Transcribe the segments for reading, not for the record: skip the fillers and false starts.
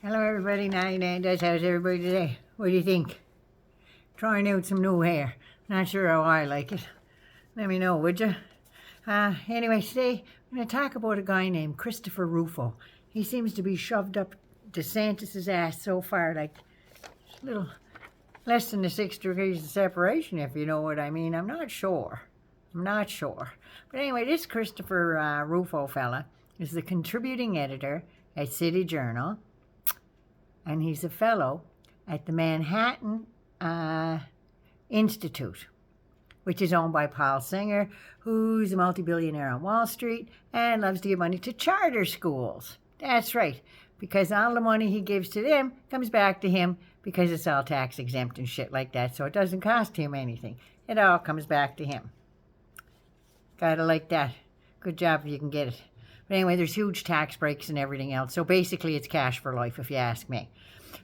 Hello everybody, 99 does. How's everybody today? What do you think? Trying out some new hair. Not sure how I like it. Let me know, would you? Anyway, today I'm going to talk about a guy named Christopher Rufo. He seems to be shoved up DeSantis' ass so far, like a little less than the 6 degrees of separation, if you know what I mean. I'm not sure. But anyway, this Christopher Rufo fella is the contributing editor at City Journal, and he's a fellow at the Manhattan Institute, which is owned by Paul Singer, who's a multi-billionaire on Wall Street and loves to give money to charter schools. That's right, because all the money he gives to them comes back to him because it's all tax exempt and shit like that, so it doesn't cost him anything. It all comes back to him. Gotta like that. Good job if you can get it. But anyway, there's huge tax breaks and everything else. So basically, it's cash for life, if you ask me.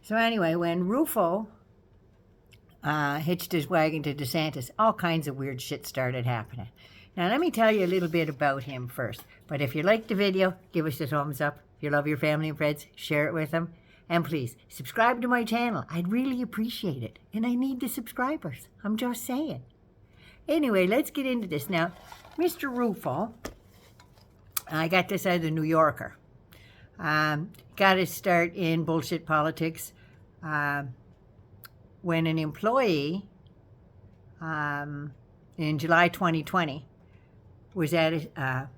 So anyway, when Rufo hitched his wagon to DeSantis, all kinds of weird shit started happening. Now, let me tell you a little bit about him first. But if you liked the video, give us a thumbs up. If you love your family and friends, share it with them. And please, subscribe to my channel. I'd really appreciate it. And I need the subscribers. I'm just saying. Anyway, let's get into this. Now, Mr. Rufo, I got this out of the New Yorker. Got his start in bullshit politics when an employee in July 2020 was at a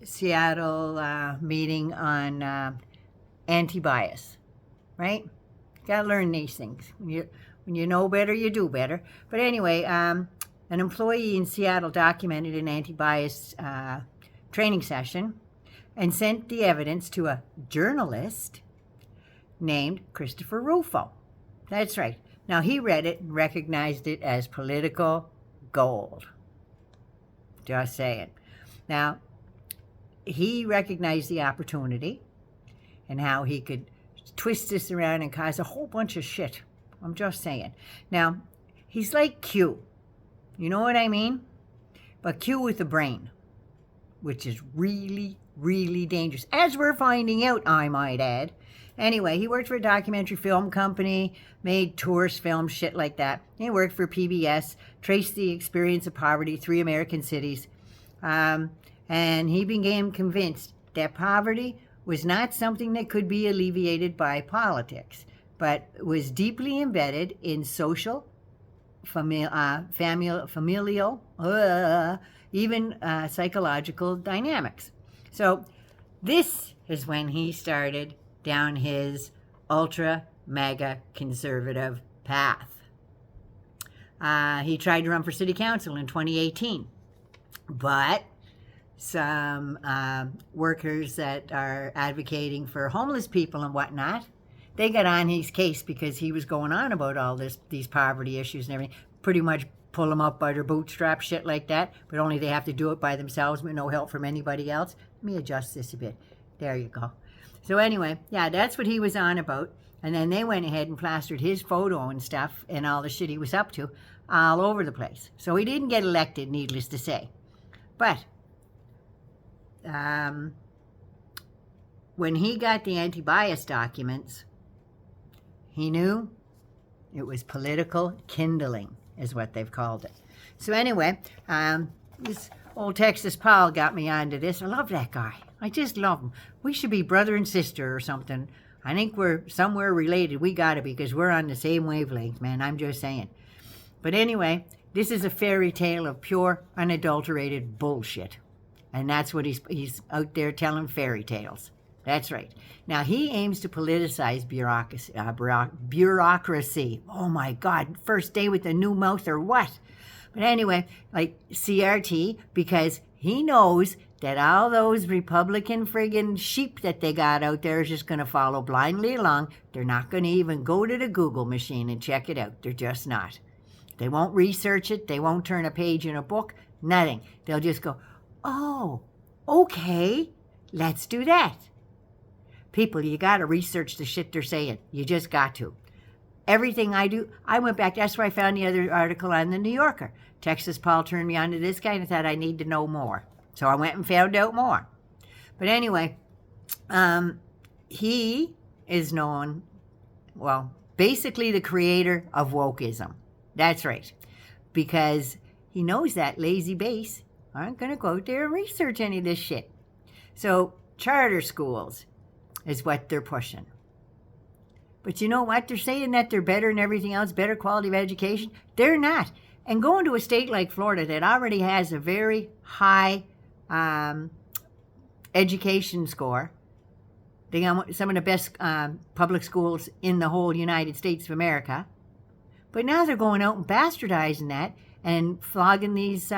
Seattle meeting on anti-bias, right? Got to learn these things. When you know better, you do better. But anyway, an employee in Seattle documented an anti-bias training session and sent the evidence to a journalist named Christopher Rufo. That's right. Now, he read it and recognized it as political gold. Just saying. Now, he recognized the opportunity and how he could twist this around and cause a whole bunch of shit. I'm just saying. Now, he's like Q. You know what I mean? But Q with a brain, which is really, really dangerous, as we're finding out, I might add. Anyway, he worked for a documentary film company, made tourist films, shit like that. He worked for PBS, traced the experience of poverty, 3 American cities, and he became convinced that poverty was not something that could be alleviated by politics, but was deeply embedded in social, familial, even psychological dynamics. So this is when he started down his ultra mega conservative path. He tried to run for city council in 2018, but some workers that are advocating for homeless people and whatnot, they got on his case because he was going on about all these poverty issues and everything. Pretty much pull them up by their bootstraps, shit like that, but only they have to do it by themselves with no help from anybody else. Let me adjust this a bit. There you go. So anyway, yeah, that's what he was on about. And then they went ahead and plastered his photo and stuff and all the shit he was up to all over the place. So he didn't get elected, needless to say. But when he got the anti-bias documents, he knew it was political kindling, is what they've called it. So anyway, this old Texas Paul got me onto this. I love that guy. I just love him. We should be brother and sister or something. I think we're somewhere related. We got to be, because we're on the same wavelength, man. I'm just saying. But anyway, this is a fairy tale of pure, unadulterated bullshit. And that's what he's out there telling, fairy tales. That's right. Now, he aims to politicize bureaucracy. Oh, my God. First day with the new mouth or what? But anyway, like CRT, because he knows that all those Republican friggin' sheep that they got out there is just going to follow blindly along. They're not going to even go to the Google machine and check it out. They're just not. They won't research it. They won't turn a page in a book. Nothing. They'll just go, oh, okay, let's do that. People, you got to research the shit they're saying. You just got to. Everything I do, I went back. That's where I found the other article on the New Yorker. Texas Paul turned me on to this guy and I thought I need to know more. So I went and found out more. But anyway, he is known, well, basically the creator of wokeism. That's right. Because he knows that lazy base aren't going to go out there and research any of this shit. So charter schools is what they're pushing. But you know what? They're saying that they're better than everything else, better quality of education. They're not. And going to a state like Florida that already has a very high education score, they got some of the best public schools in the whole United States of America. But now they're going out and bastardizing that and flogging these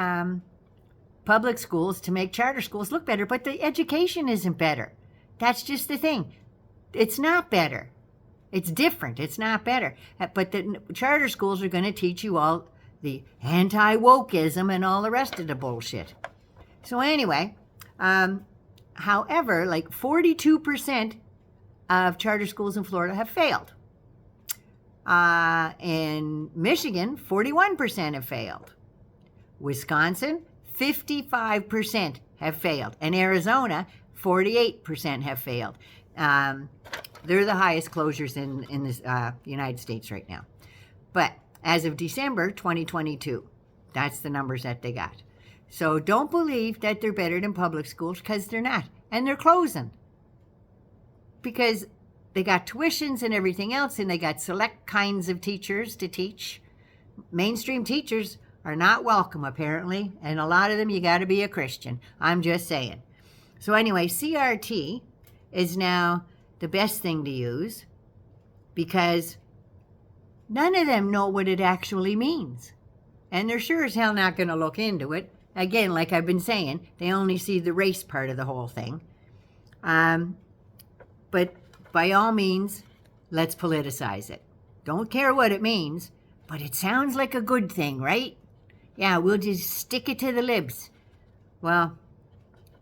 public schools to make charter schools look better. But the education isn't better. That's just the thing. It's not better. It's different. It's not better. But the charter schools are going to teach you all the anti-wokeism and all the rest of the bullshit. So anyway, however, like 42% of charter schools in Florida have failed. In Michigan, 41% have failed. Wisconsin, 55% have failed. And Arizona, 48% have failed. They're the highest closures in the United States right now. But as of December 2022, that's the numbers that they got. So don't believe that they're better than public schools, because they're not. And they're closing. Because they got tuitions and everything else, and they got select kinds of teachers to teach. Mainstream teachers are not welcome, apparently. And a lot of them, you got to be a Christian. I'm just saying. So anyway, CRT is now the best thing to use, because none of them know what it actually means. And they're sure as hell not going to look into it. Again, like I've been saying, they only see the race part of the whole thing. But by all means, let's politicize it. Don't care what it means, but it sounds like a good thing, right? Yeah, we'll just stick it to the libs. Well,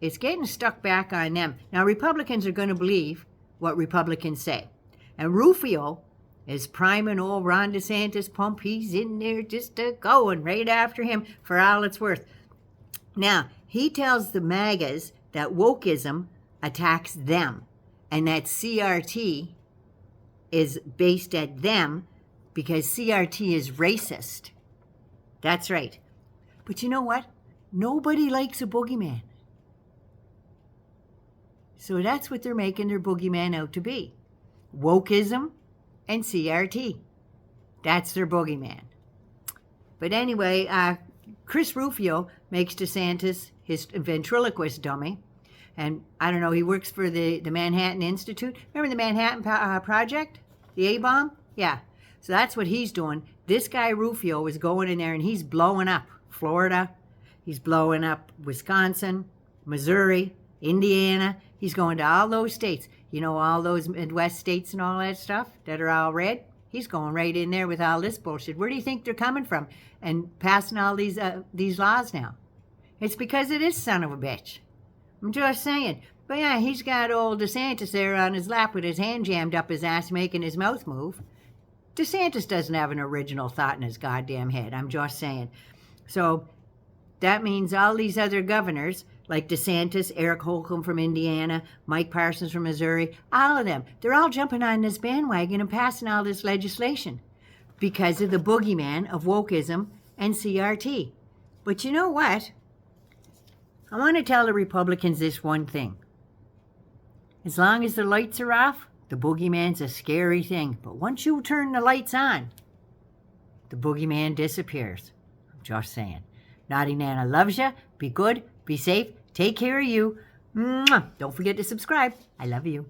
it's getting stuck back on them. Now, Republicans are going to believe what Republicans say. And Rufo is priming old Ron DeSantis pump. He's in there just going right after him for all it's worth. Now, he tells the MAGAs that wokeism attacks them, and that CRT is based at them because CRT is racist. That's right. But you know what? Nobody likes a boogeyman. So that's what they're making their boogeyman out to be. Wokeism and CRT. That's their boogeyman. But anyway, Chris Rufo makes DeSantis his ventriloquist dummy. And I don't know, he works for the Manhattan Institute. Remember the Manhattan Project? The A-bomb? Yeah. So that's what he's doing. This guy Rufo is going in there and he's blowing up Florida. He's blowing up Wisconsin, Missouri, Indiana. He's going to all those states. You know, all those Midwest states and all that stuff that are all red. He's going right in there with all this bullshit. Where do you think they're coming from and passing all these laws now? It's because of this son of a bitch. I'm just saying. But yeah, he's got old DeSantis there on his lap with his hand jammed up his ass making his mouth move. DeSantis doesn't have an original thought in his goddamn head. I'm just saying. So that means all these other governors, like DeSantis, Eric Holcomb from Indiana, Mike Parsons from Missouri, all of them, they're all jumping on this bandwagon and passing all this legislation because of the boogeyman of wokeism and CRT. But you know what? I want to tell the Republicans this one thing. As long as the lights are off, the boogeyman's a scary thing. But once you turn the lights on, the boogeyman disappears. I'm just saying. Naughty Nana loves you. Be good. Be safe. Take care of you. Mwah. Don't forget to subscribe. I love you.